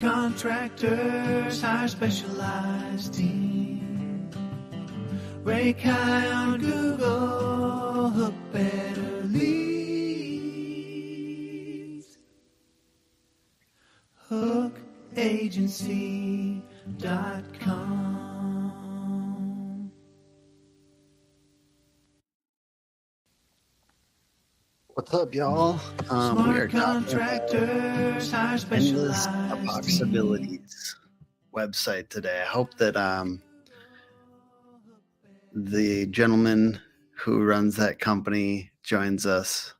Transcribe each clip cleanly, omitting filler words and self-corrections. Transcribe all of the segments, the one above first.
Contractors hire specialized team. Rank high on Google, hook better leads. Hookagency.com. What's up, y'all? We are Contractors hire Endless specialized Epoxybilities website today. I hope that the gentleman who runs that company joins us.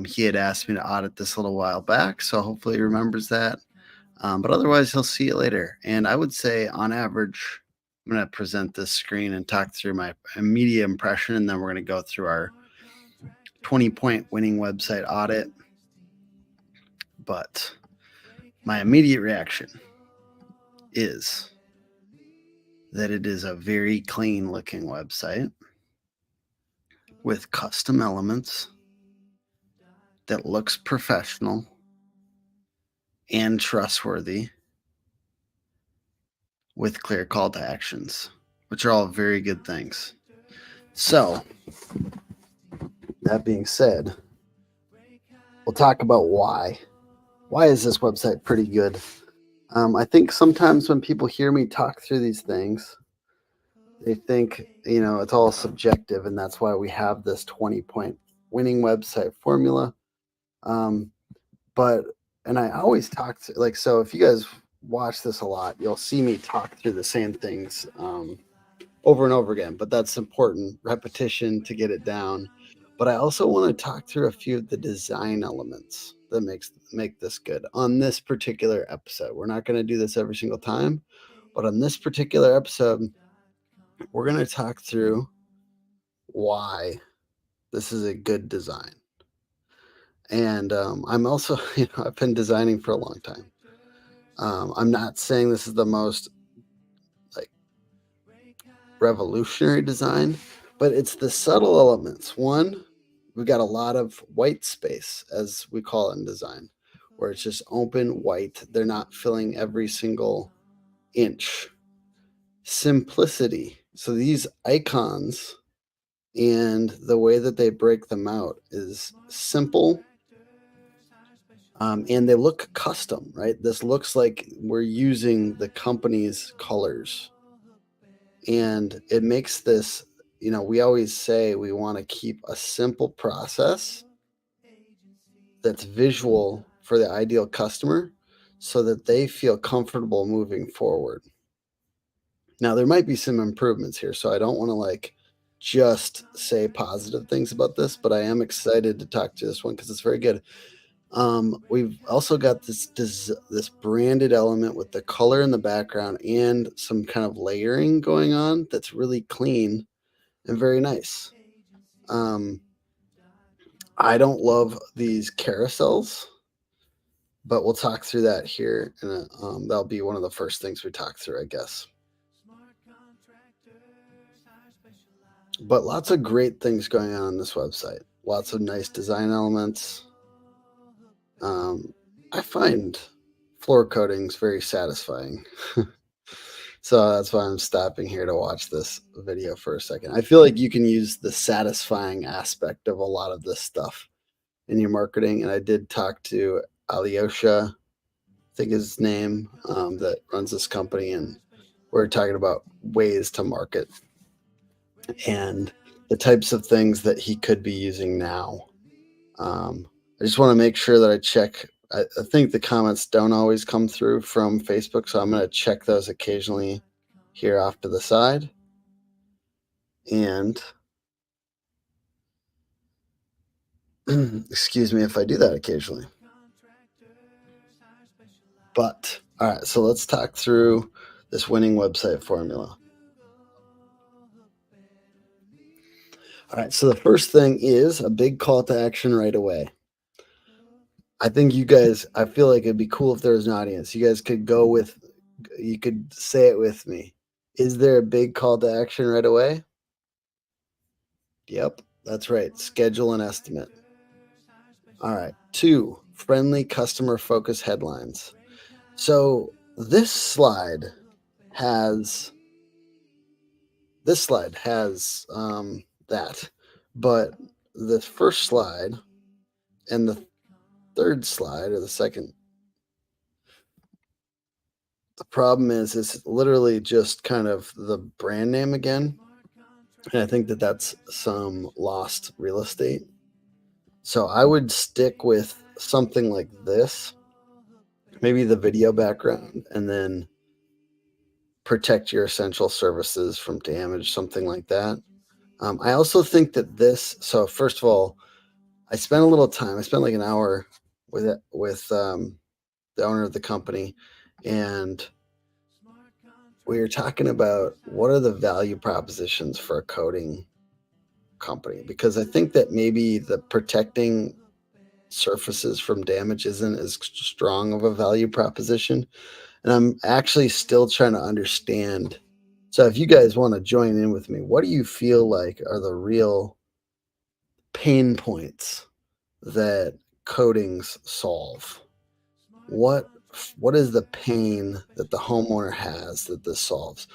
He had asked me to audit this a little while back, so hopefully he remembers that. But otherwise, he'll see it later. And I would say, on average, I'm going to present this screen and talk through my immediate impression, and then we're going to go through our 20-point winning website audit. But my immediate reaction is that it is a very clean looking website with custom elements that looks professional and trustworthy with clear call to actions, which are all very good things. So, that being said, we'll talk about why. Why is this website pretty good? I think sometimes when people hear me talk through these things, they think, it's all subjective, and that's why we have this 20-point winning website formula. And I always talk to, so if you guys watch this a lot, you'll see me talk through the same things over and over again, but that's important repetition to get it down. But I also want to talk through a few of the design elements that make this good on this particular episode. We're not going to do this every single time, but on this particular episode, we're going to talk through why this is a good design. And I'm also, I've been designing for a long time. I'm not saying this is the most revolutionary design, but it's the subtle elements. One, we've got a lot of white space, as we call it in design, where it's just open white. They're not filling every single inch. Simplicity. So these icons and the way that they break them out is simple. And they look custom, right? This looks like we're using the company's colors. And it makes this, we always say we want to keep a simple process that's visual for the ideal customer so that they feel comfortable moving forward. Now, there might be some improvements here, so I don't want to just say positive things about this, but I am excited to talk to this one because it's very good. We've also got this branded element with the color in the background and some kind of layering going on that's really clean and very nice. I don't love these carousels, but we'll talk through that here, and that'll be one of the first things we talk through, I guess. But lots of great things going on this website. Lots of nice design elements. I find floor coatings very satisfying. So that's why I'm stopping here to watch this video for a second. I feel like you can use the satisfying aspect of a lot of this stuff in your marketing. And I did talk to Alyosha, I think is his name, that runs this company. And we're talking about ways to market and the types of things that he could be using now. I just want to make sure that I check. I think the comments don't always come through from Facebook, so I'm going to check those occasionally here off to the side. And excuse me if I do that occasionally. But, all right, so let's talk through this winning website formula. All right, so the first thing is a big call to action right away. I think I feel like it'd be cool if there was an audience. You guys could you could say it with me. Is there a big call to action right away? Yep, that's right. Schedule an estimate. All right. 2, friendly customer focus headlines. So this slide has that, but the first slide and the third slide, or the second, the problem is it's literally just kind of the brand name again, and I think that that's some lost real estate. So I would stick with something like this, maybe the video background, and then protect your essential services from damage, something like that. I also think that this, so first of all, I spent a little time, I spent like an hour with it, with the owner of the company, and we were talking about what are the value propositions for a coding company, because I think that maybe the protecting surfaces from damage isn't as strong of a value proposition. And I'm actually still trying to understand. So if you guys want to join in with me, what do you feel like are the real pain points that coatings solve? What what is the pain that the homeowner has that this solves?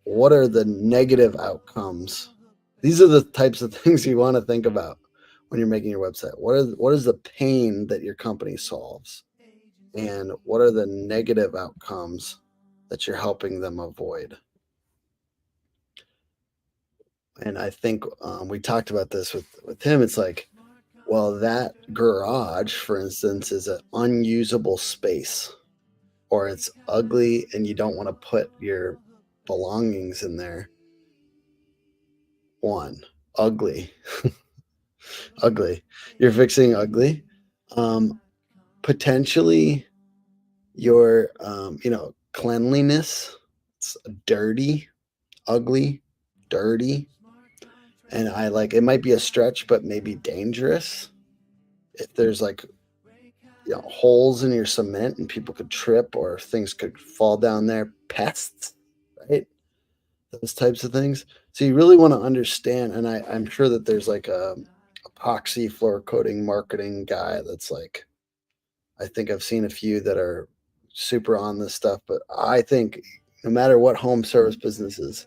What are the negative outcomes? These are the types of things you want to think about when you're making your website. What is the pain that your company solves? And what are the negative outcomes that you're helping them avoid? And I think we talked about this with him. It's like, well, that garage, for instance, is an unusable space, or it's ugly and you don't want to put your belongings in there. One, ugly, ugly. You're fixing ugly. Potentially your, cleanliness. It's dirty, ugly, dirty. And I like, it might be a stretch, but maybe dangerous. If there's like, holes in your cement and people could trip or things could fall down there, pests, right? Those types of things. So you really want to understand. And I'm sure that there's like a epoxy floor coating marketing guy that's like, I think I've seen a few that are super on this stuff, but I think no matter what home service businesses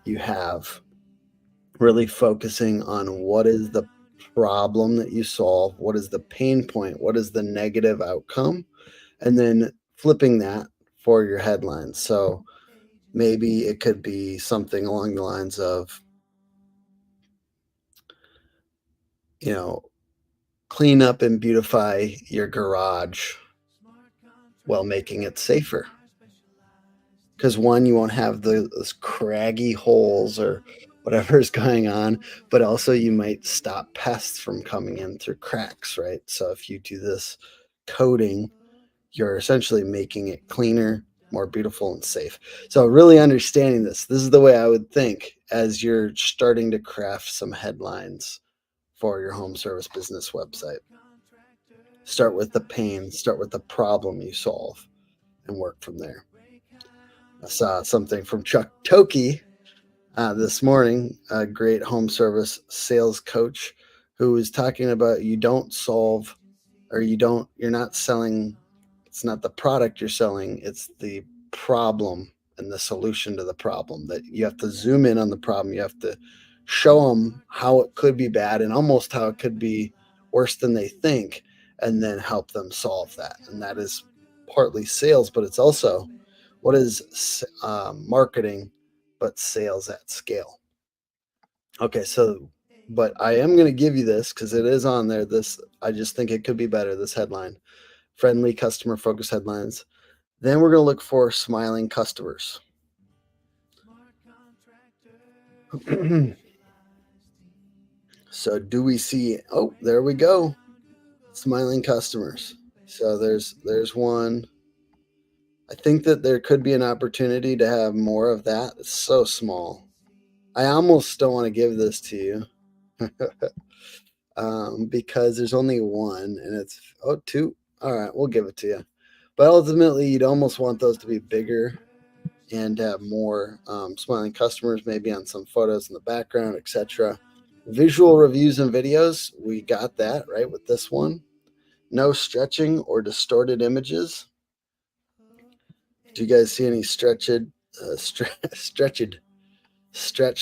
you have, really focusing on what is the problem that you solve, what is the pain point, what is the negative outcome, and then flipping that for your headlines. So maybe it could be something along the lines of, clean up and beautify your garage while making it safer. Because one, you won't have those craggy holes or whatever is going on, but also you might stop pests from coming in through cracks, right? So if you do this coating, you're essentially making it cleaner, more beautiful, and safe. So really understanding this is the way I would think as you're starting to craft some headlines for your home service business website. Start with the pain, start with the problem you solve, and work from there. I saw something from Chuck Toki this morning, a great home service sales coach, who was talking about you're not selling, it's not the product you're selling, it's the problem and the solution to the problem. That you have to zoom in on the problem, you have to show them how it could be bad and almost how it could be worse than they think, and then help them solve that. And that is partly sales, but it's also what is marketing, but sales at scale. Okay, so, but I am going to give you this because it is on there. I just think it could be better. This headline: friendly customer focused headlines. Then we're going to look for smiling customers. So do we see, oh, there we go. Smiling customers. So there's one. I think that there could be an opportunity to have more of that. It's so small. I almost don't want to give this to you because there's only one and it's, two. All right, we'll give it to you. But ultimately, you'd almost want those to be bigger and have more smiling customers, maybe on some photos in the background, etc. Visual reviews and videos, we got that right with this one. no stretching or distorted images. Do you guys see any stretched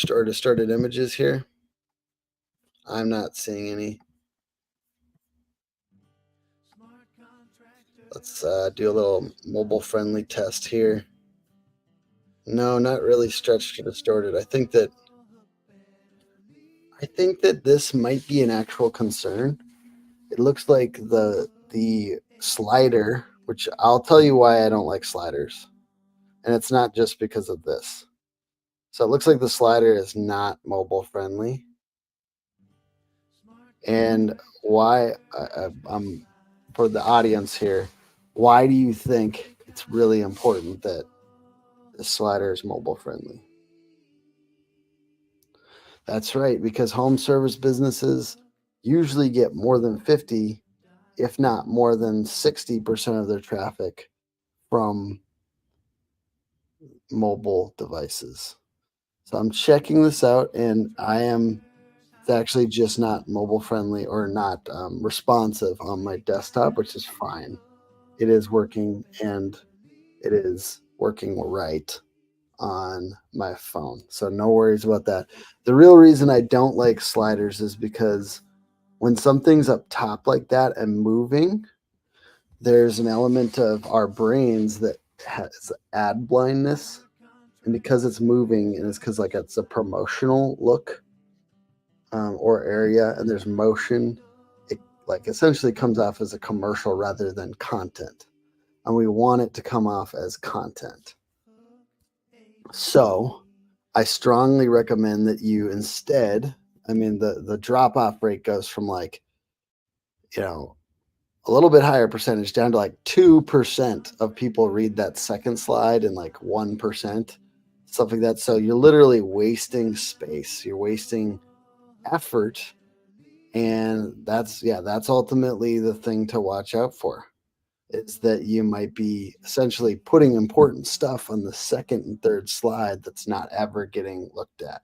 or distorted images here? I'm not seeing any. Let's do a little mobile friendly test here. No, not really stretched or distorted. I think that this might be an actual concern. It looks like the slider, which I'll tell you why I don't like sliders. And it's not just because of this. So it looks like the slider is not mobile friendly. And why I'm for the audience here, why do you think it's really important that the slider is mobile friendly? That's right, because home service businesses usually get more than 50, if not more than 60% of their traffic from mobile devices. So I'm checking this out, and it's actually just not mobile friendly or not responsive on my desktop, which is fine. It is working, and it is working right on my phone. So no worries about that. The real reason I don't like sliders is because when something's up top like that and moving, there's an element of our brains that has ad blindness. And because it's moving, and it's because like it's a promotional look or area, and there's motion, it like essentially comes off as a commercial rather than content. And we want it to come off as content. So I strongly recommend that you instead, the drop off rate goes from like, a little bit higher percentage down to like 2% of people read that second slide and like 1%, stuff like that. So you're literally wasting space, you're wasting effort. And that's ultimately the thing to watch out for. Is that you might be essentially putting important stuff on the second and third slide that's not ever getting looked at.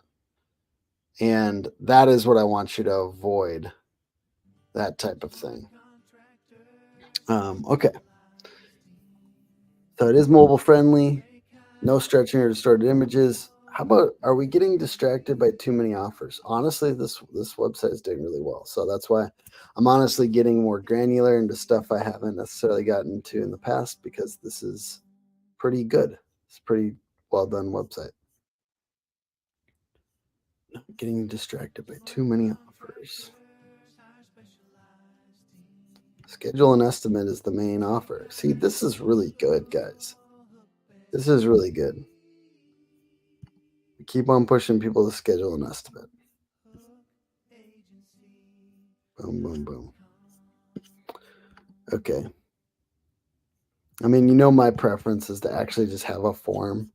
And that is what I want you to avoid, that type of thing. Okay. So it is mobile friendly, no stretching or distorted images. How about, are we getting distracted by too many offers? Honestly, this website is doing really well. So that's why I'm honestly getting more granular into stuff I haven't necessarily gotten to in the past, because this is pretty good. It's a pretty well done website. Getting distracted by too many offers. Schedule an estimate is the main offer. See, this is really good, guys. This is really good. We keep on pushing people to schedule an estimate. Boom, boom, boom. Okay. My preference is to actually just have a form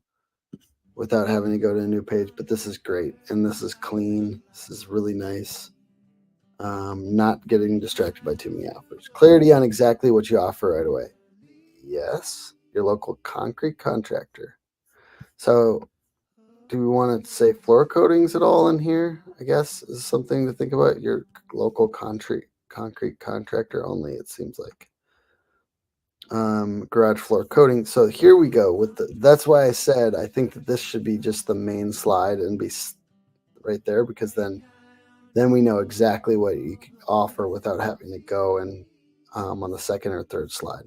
without having to go to a new page, but this is great. And this is clean. This is really nice. Not getting distracted by too many offers. Clarity on exactly what you offer right away. Yes, your local concrete contractor. So do we want to say floor coatings at all in here? I guess is something to think about. Your local concrete contractor only, it seems like. Garage floor coating. So here we go that's why I said I think that this should be just the main slide and be right there, because then we know exactly what you can offer without having to go and on the second or third slide.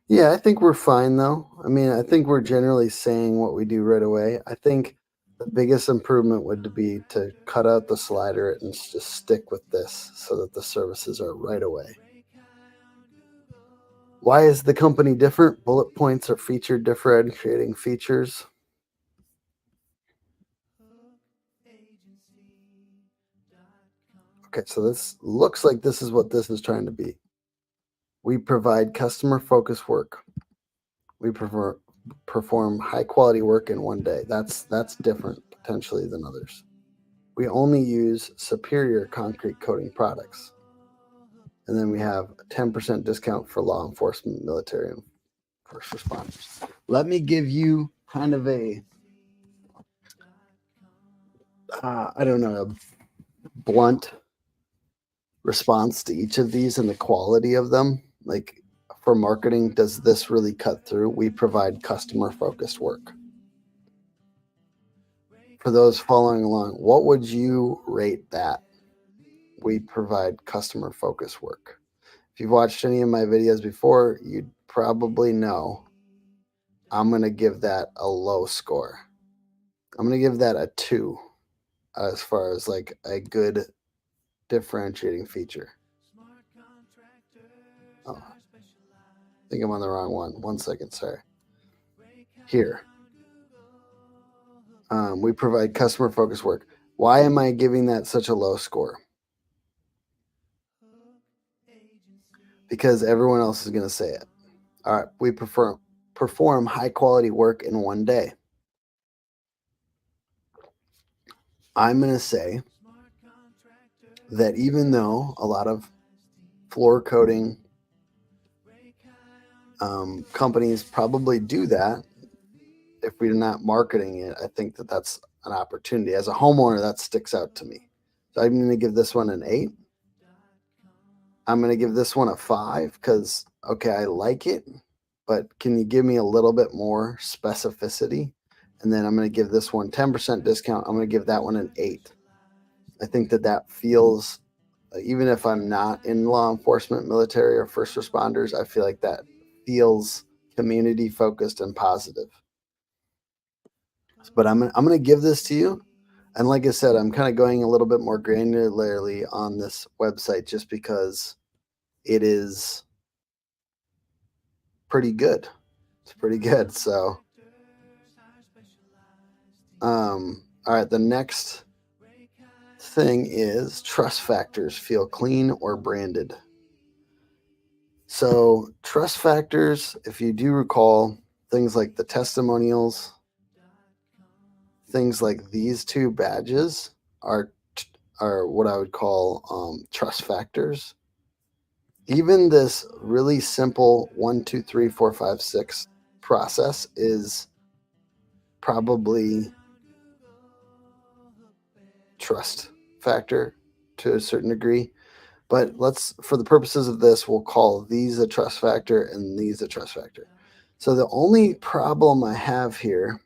Yeah, I think we're fine though. I think we're generally saying what we do right away. I think the biggest improvement would be to cut out the slider and just stick with this so that the services are right away. Why is the company different? Bullet points are feature differentiating features. Okay, so this looks like this is what this is trying to be. We provide customer-focused work. We perform high-quality work in one day. That's different potentially than others. We only use superior concrete coating products. And then we have a 10% discount for law enforcement, military, and first responders. Let me give you kind of a I don't know, a blunt response to each of these and the quality of them. Like for marketing, does this really cut through? We provide customer focused work. For those following along, what would you rate that? We provide customer focused work. If you've watched any of my videos before, you'd probably know I'm going to give that a low score. I'm going to give that a 2 as far as like a good differentiating feature. Oh, I think I'm on the wrong one. 1 second, sorry. Here. We provide customer focused work. Why am I giving that such a low score? Because everyone else is going to say it. All right, we perform high quality work in one day. I'm going to say that even though a lot of floor coating companies probably do that, if we're not marketing it, I think that that's an opportunity. As a homeowner, that sticks out to me. So I'm going to give this one an 8. I'm going to give this one a 5 because, okay, I like it, but can you give me a little bit more specificity? And then I'm going to give this one 10% discount. I'm going to give that one an 8. I think that that feels, even if I'm not in law enforcement, military, or first responders, I feel like that feels community focused and positive. But I'm going to give this to you. And like I said, I'm kind of going a little bit more granularly on this website just because it is pretty good. It's pretty good. So, all right, the next thing is trust factors feel clean or branded. So trust factors, if you do recall, things like the testimonials, things like these two badges are what I would call trust factors. Even this really simple 1, 2, 3, 4, 5, 6 process is probably trust factor to a certain degree. But for the purposes of this, we'll call these a trust factor and these a trust factor. So the only problem I have here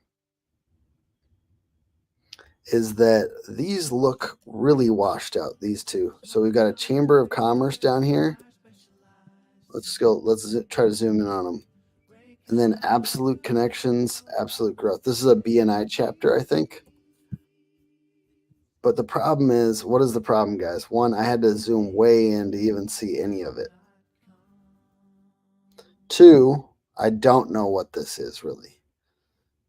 is that these look really washed out, these two. So we've got a Chamber of Commerce down here. Let's try to zoom in on them. And then Absolute Connections, Absolute Growth. This is a BNI chapter, I think. But the problem is, what is the problem, guys? One, I had to zoom way in to even see any of it. 2, I don't know what this is really.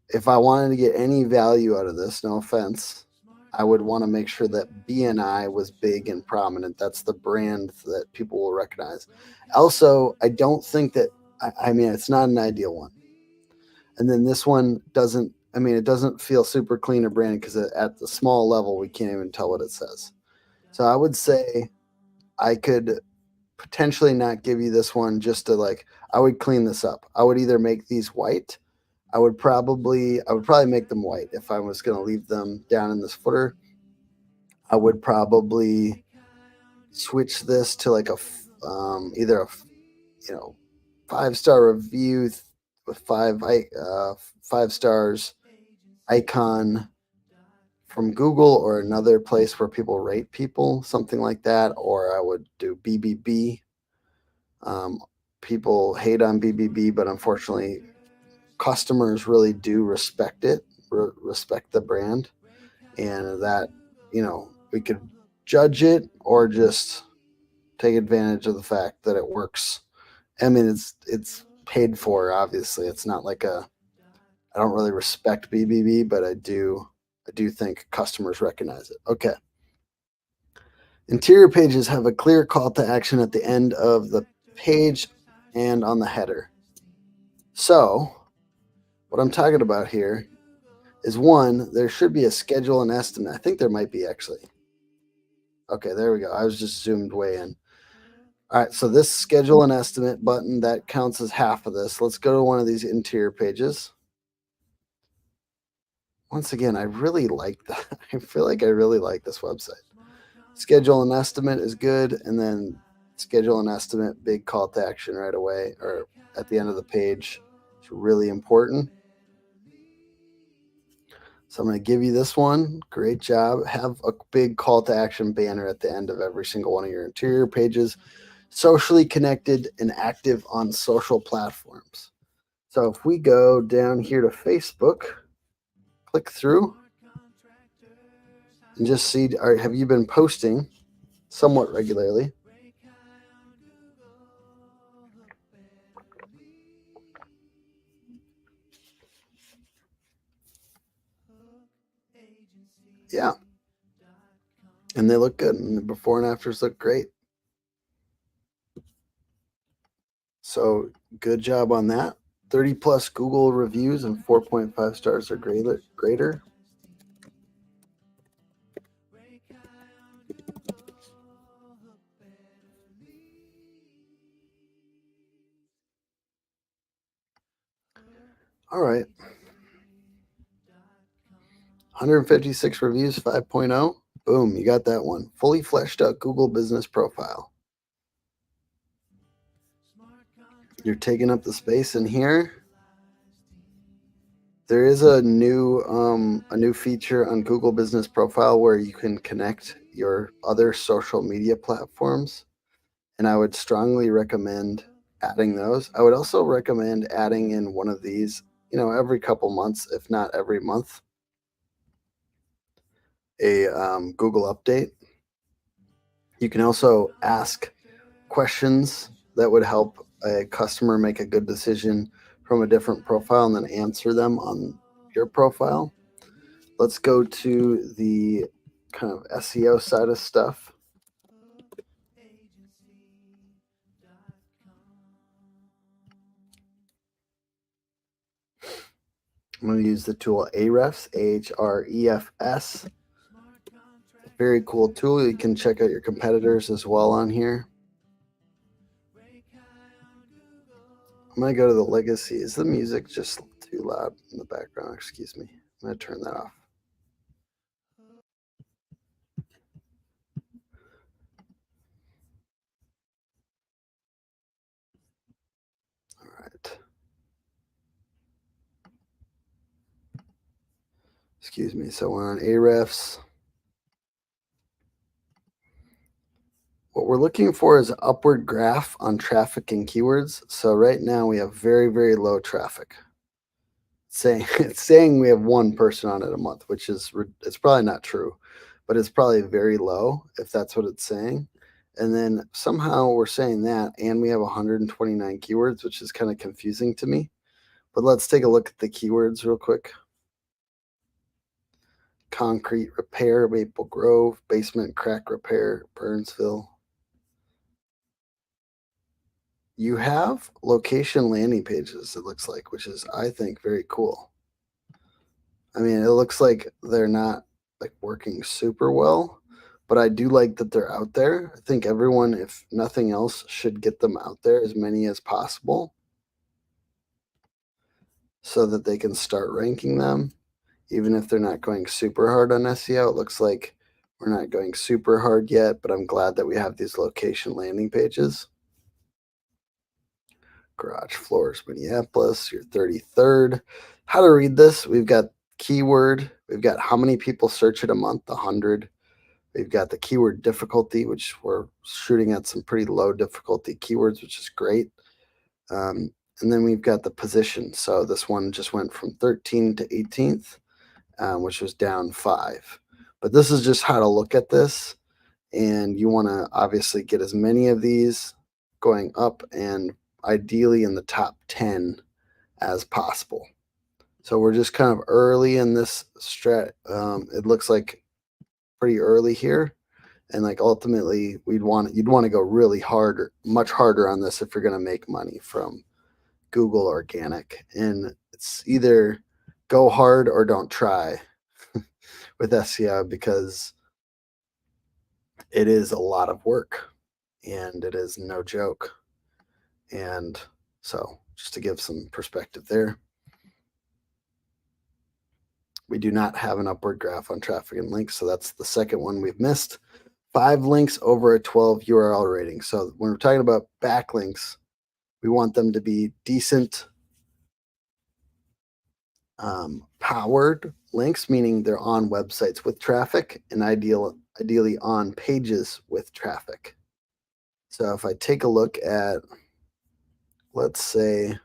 If I wanted to get any value out of this, no offense, I would want to make sure that BNI was big and prominent. That's the brand that people will recognize. Also, I don't think that, I mean, it's not an ideal one. And then this one doesn't, I mean, it doesn't feel super clean or branded because at the small level, we can't even tell what it says. So I would say I could potentially not give you this one just to I would clean this up. I would either make these white. I would probably make them white if I was going to leave them down in this footer. I would probably switch this to like either a 5-star review with 5 stars icon from Google or another place where people rate people, something like that. Or I would do BBB. People hate on BBB, but unfortunately, customers really do respect it, respect the brand, and that, we could judge it or just take advantage of the fact that it works. I mean, it's paid for, obviously. It's not like I don't really respect BBB, but I do think customers recognize it. Okay. Interior pages have a clear call to action at the end of the page and on the header. So what I'm talking about here is, 1, there should be a schedule and estimate. I think there might be, actually. Okay, there we go. I was just zoomed way in. All right, so this schedule and estimate button, that counts as half of this. Let's go to one of these interior pages. once again, I really like that. I feel like I really like this website. Schedule an estimate is good, and then schedule an estimate, big call to action right away or at the end of the page. It's really important. So I'm going to give you this one. Great job. Have a big call to action banner at the end of every single one of your interior pages. Socially connected and active on social platforms. So if we go down here to Facebook, click through and just see, have you been posting somewhat regularly? Yeah. And they look good. And the before and afters look great. So good job on that. 30 plus Google reviews and 4.5 stars or greater. All right. 156 reviews, 5.0. Boom, you got that one. Fully fleshed out Google business profile. You're taking up the space in here. There is a new feature on Google Business Profile where you can connect your other social media platforms, and I would strongly recommend adding those. I would also recommend adding in one of these, every couple months, if not every month, a Google update. You can also ask questions that would help a customer make a good decision from a different profile and then answer them on your profile. Let's go to the kind of SEO side of stuff. I'm going to use the tool Ahrefs, Ahrefs. Very cool tool. You can check out your competitors as well on here. I'm going to go to the legacy. Is the music just too loud in the background? Excuse me. I'm going to turn that off. All right. Excuse me. So we're on Ahrefs. What we're looking for is an upward graph on traffic and keywords. So right now we have very, very low traffic. It's saying we have one person on it a month, which is, it's probably not true, but it's probably very low if that's what it's saying. And then somehow we're saying that, and we have 129 keywords, which is kind of confusing to me. But let's take a look at the keywords real quick. Concrete repair, Maple Grove, basement crack repair, Burnsville. You have location landing pages, it looks like, which is, I think, very cool. I mean, it looks like they're not like working super well, but I do like that they're out there. I think everyone, if nothing else, should get them out there, as many as possible, so that they can start ranking them, even if they're not going super hard on SEO. It looks like we're not going super hard yet, but I'm glad that we have these location landing pages. Garage floors, Minneapolis, your 33rd. How to read this? We've got keyword. We've got how many people search it a month, 100. We've got the keyword difficulty, which we're shooting at some pretty low difficulty keywords, which is great. And then we've got the position. So this one just went from 13 to 18th, which was down 5. But this is just how to look at this. And you want to obviously get as many of these going up and ideally in the top 10 as possible. So we're just kind of early in this strat. It looks like pretty early here, and like ultimately you'd want to go really hard, or much harder on this if you're going to make money from Google organic. And it's either go hard or don't try with SEO, because it is a lot of work and it is no joke. And so just to give some perspective there. We do not have an upward graph on traffic and links, so that's the second one we've missed. 5 links over a 12 URL rating. So when we're talking about backlinks, we want them to be decent powered links, meaning they're on websites with traffic, and ideally on pages with traffic. So if I take a look at, let's say,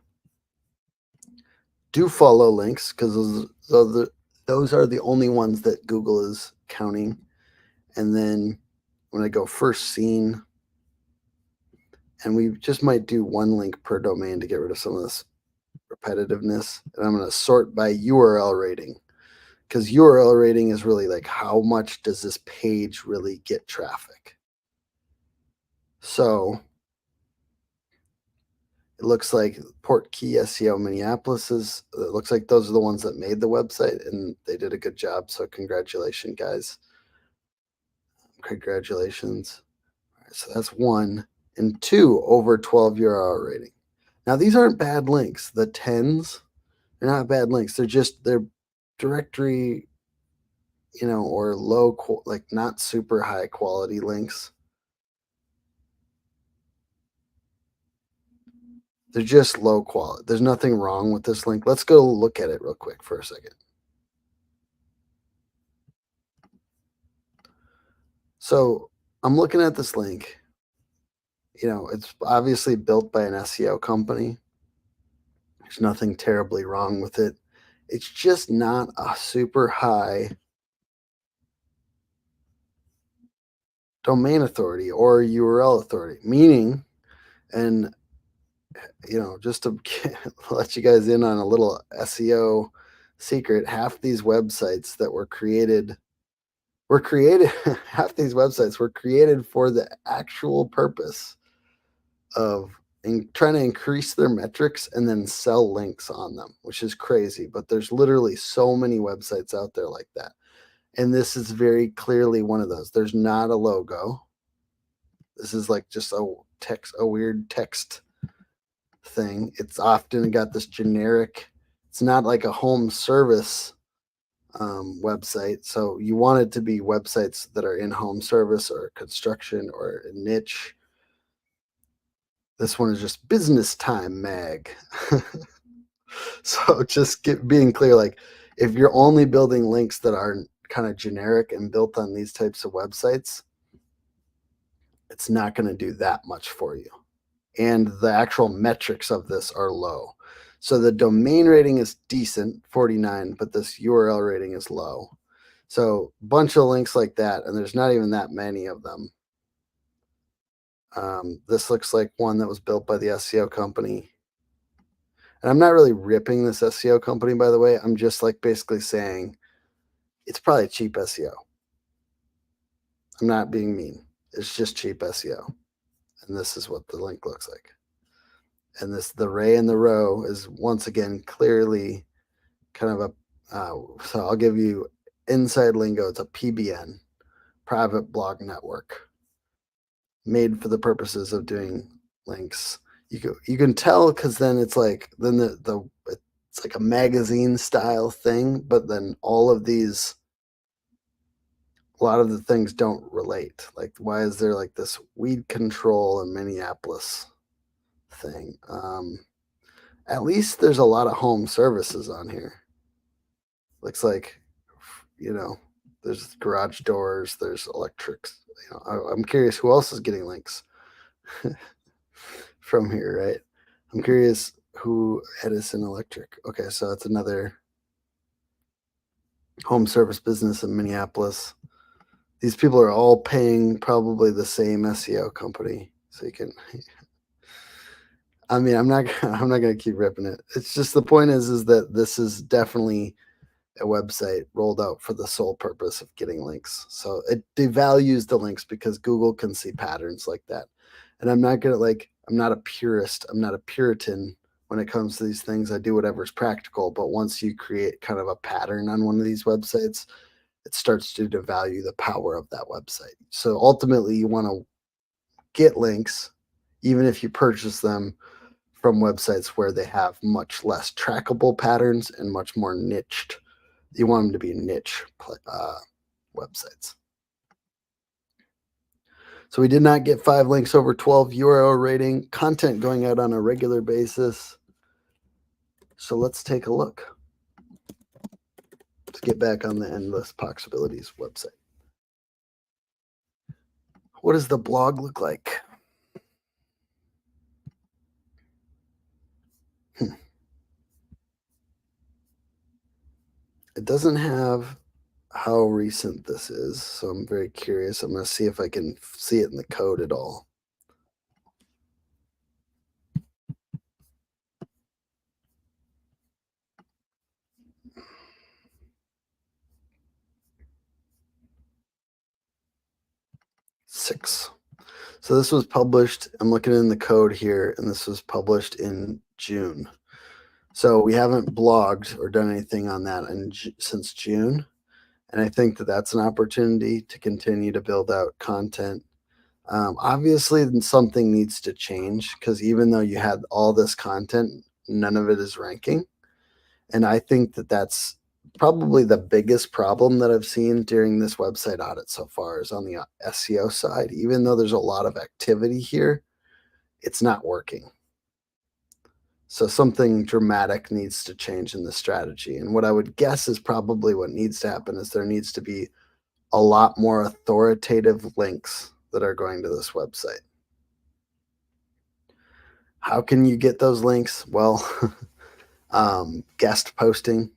do follow links, because those are the only ones that Google is counting. And then when I go first seen, and we just might do 1 link per domain to get rid of some of this repetitiveness. And I'm going to sort by URL rating, because URL rating is really like how much does this page really get traffic. So it looks like Portkey SEO Minneapolis it looks like those are the ones that made the website, and they did a good job. So congratulations, guys. Congratulations. All right, so that's 1. And 2, over 12 URL rating. Now these aren't bad links. The 10s, they're not bad links. They're directory, or low, like not super high quality links. They're just low quality. There's nothing wrong with this link. Let's go look at it real quick for a second. So I'm looking at this link. It's obviously built by an SEO company. There's nothing terribly wrong with it. It's just not a super high domain authority or URL authority, meaning, and just to let you guys in on a little SEO secret, half these websites that were created half these websites were created for the actual purpose of trying to increase their metrics and then sell links on them, which is crazy. But there's literally so many websites out there like that. And this is very clearly one of those. There's not a logo. This is like just a weird text thing. It's often got this generic, it's not like a home service website. So you want it to be websites that are in home service or construction or a niche. This one is just business time mag. So just being clear, like if you're only building links that are kind of generic and built on these types of websites, it's not going to do that much for you. And the actual metrics of this are low. So the domain rating is decent, 49, but this URL rating is low. So a bunch of links like that, and there's not even that many of them. This looks like one that was built by the SEO company. And I'm not really ripping this SEO company, by the way. I'm just like basically saying it's probably cheap SEO. I'm not being mean. It's just cheap SEO. And this is what the link looks like. And the ray in the row is once again clearly kind of so I'll give you inside lingo. It's a PBN, private blog network, made for the purposes of doing links. You can tell because then it's like it's like a magazine style thing, but then all of these, a lot of the things don't relate. Like why is there like this weed control in Minneapolis thing? At least there's a lot of home services on here. Looks like, there's garage doors, there's electrics. I'm curious who else is getting links from here, right? I'm curious who Edison Electric. Okay, so it's another home service business in Minneapolis. These people are all paying probably the same SEO company, so you can. I mean, I'm not gonna keep ripping it. It's just the point is that this is definitely a website rolled out for the sole purpose of getting links. So it devalues the links because Google can see patterns like that. And I'm not a purist. I'm not a Puritan when it comes to these things. I do whatever's practical. But once you create kind of a pattern on one of these websites, it starts to devalue the power of that website. So ultimately, you want to get links, even if you purchase them from websites where they have much less trackable patterns and much more niched. You want them to be niche websites. So we did not get 5 links over 12 URL rating, content going out on a regular basis. So let's take a look. Let's get back on the Endless Possibilities website. What does the blog look like? It doesn't have how recent this is, so I'm very curious. I'm going to see if I can see it in the code at all. Six. So this was published, I'm looking in the code here, and this was published in June. So we haven't blogged or done anything on that since June. And I think that that's an opportunity to continue to build out content. Obviously, something needs to change, because even though you had all this content, none of it is ranking. And I think that that's probably the biggest problem that I've seen during this website audit so far is on the SEO side. Even though there's a lot of activity here, it's not working. So something dramatic needs to change in the strategy. And what I would guess is probably what needs to happen is there needs to be a lot more authoritative links that are going to this website. How can you get those links? Well, guest posting,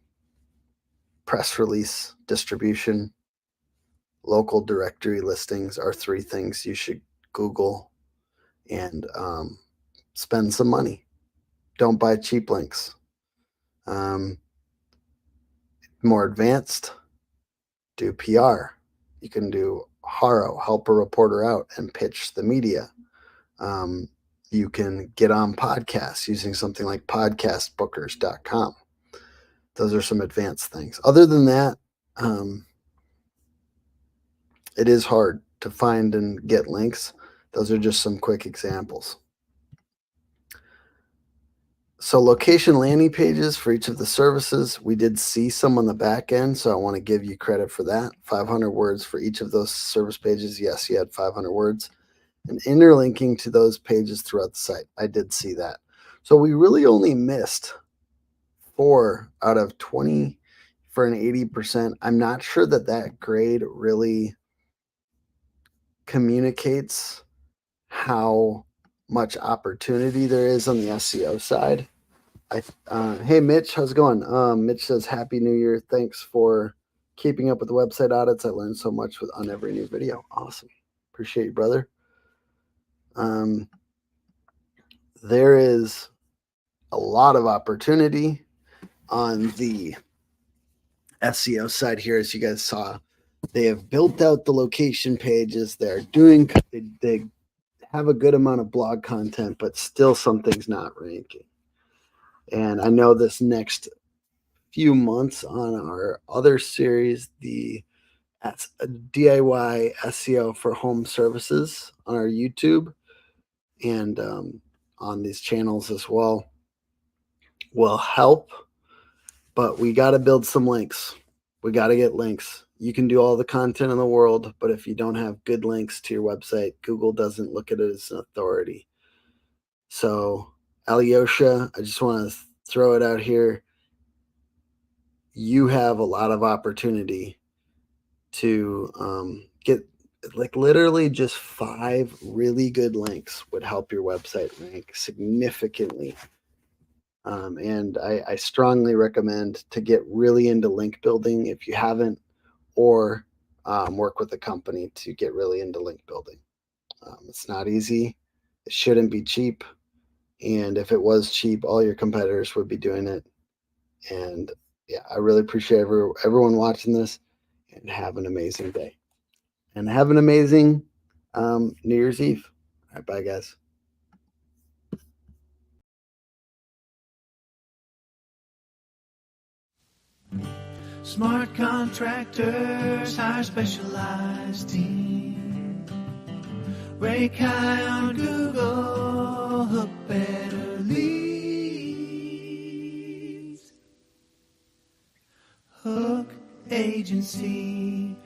press release, distribution, local directory listings are 3 things you should Google and spend some money. Don't buy cheap links. More advanced, do PR. You can do HARO, help a reporter out, and pitch the media. You can get on podcasts using something like podcastbookers.com. Those are some advanced things. Other than that, it is hard to find and get links. Those are just some quick examples. So location landing pages for each of the services, we did see some on the back end, so I want to give you credit for that. 500 words for each of those service pages. Yes, you had 500 words. And interlinking to those pages throughout the site. I did see that. So we really only missed 4 out of 20 for an 80%. I'm not sure that that grade really communicates how much opportunity there is on the SEO side. Hey, Mitch, how's it going? Mitch says, Happy New Year. Thanks for keeping up with the website audits. I learned so much on every new video. Awesome. Appreciate you, brother. There is a lot of opportunity on the SEO side here. As you guys saw, they have built out the location pages. They have a good amount of blog content, but still something's not ranking. And I know this next few months on our other series, that's a DIY SEO for home services on our YouTube and on these channels as well, will help. But we got to build some links. We got to get links. You can do all the content in the world, but if you don't have good links to your website, Google doesn't look at it as an authority. So, Alyosha, I just want to throw it out here. You have a lot of opportunity to get, like, literally just 5 really good links would help your website rank significantly. And I strongly recommend to get really into link building if you haven't, or work with a company to get really into link building. It's not easy. It shouldn't be cheap. And if it was cheap, all your competitors would be doing it. And yeah, I really appreciate everyone watching this, and have an amazing day. And have an amazing New Year's Eve. All right, bye, guys. Smart contractors, hire specialized team. Rank high on Google, hook better leads. Hook agency.com.